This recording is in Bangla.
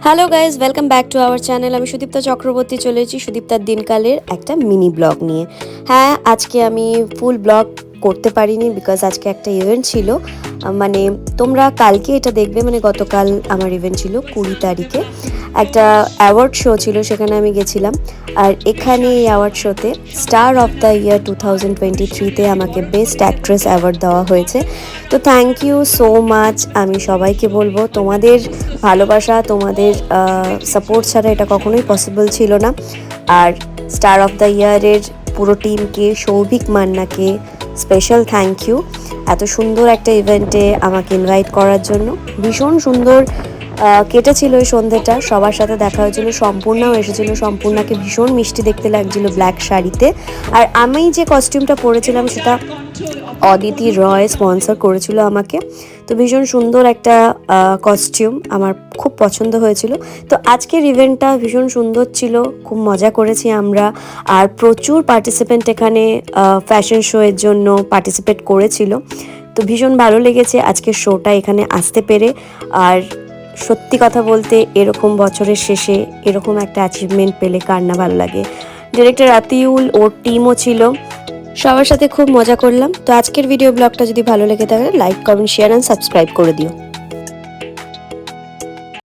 Hello guys, welcome back to our channel. আমি সুদীপ্তা চক্রবর্তী চলে এসেছি সুদীপ্তার দিনকালের একটা মিনি ব্লগ নিয়ে। হ্যাঁ, আজকে আমি ফুল ব্লগ করতে পারিনি বিকজ আজকে একটা ইভেন্ট ছিল। মানে তোমরা কালকে এটা দেখবে, মানে গতকাল আমার ইভেন্ট ছিল 20 তারিখে। একটা অ্যাওয়ার্ড শো ছিল, সেখানে আমি গেছিলাম। আর এখানে এই অ্যাওয়ার্ড শোতে স্টার অফ দ্য ইয়ার 2023-তে আমাকে বেস্ট অ্যাক্ট্রেস অ্যাওয়ার্ড দেওয়া হয়েছে। তো থ্যাংক ইউ সো মাচ। আমি সবাইকে বলবো, তোমাদের ভালোবাসা, তোমাদের সাপোর্ট ছাড়া এটা কখনোই পসিবল ছিল না। আর স্টার অফ দ্য ইয়ারের পুরো টিমকে, সৌভিক মান্নাকে স্পেশাল থ্যাংক ইউ এত সুন্দর একটা ইভেন্টে আমাকে ইনভাইট করার জন্য। ভীষণ সুন্দর কেটেছিল ওই সন্ধ্যেটা, সবার সাথে দেখা হয়েছিল। সম্পূর্ণাও এসেছিল, সম্পূর্ণাকে ভীষণ মিষ্টি দেখতে লাগছিল ব্ল্যাক শাড়িতে। আর আমি যে কস্টিউমটা পরেছিলাম সেটা অদিতি রয় স্পন্সর করেছিল আমাকে। তো ভীষণ সুন্দর একটা কস্টিউম, আমার খুব পছন্দ হয়েছিল। তো আজকের ইভেন্টটা ভীষণ সুন্দর ছিল, খুব মজা করেছি আমরা। আর প্রচুর পার্টিসিপেন্ট এখানে ফ্যাশন শো এর জন্য পার্টিসিপেট করেছিল। তো ভীষণ ভালো লেগেছে আজকের শোটা এখানে আসতে পেরে। আর সত্যি কথা বলতে, এরকম বছরের শেষে এরকম একটা অ্যাচিভমেন্ট পেলে কার না ভালো লাগে। ডিরেক্টর আতিউল, ওর টিমও ছিল, সবার সাথে খুব মজা করলাম। তো আজকের ভিডিও ব্লগটা যদি ভালো লেগে থাকে, like, comment, share and subscribe করে দিও।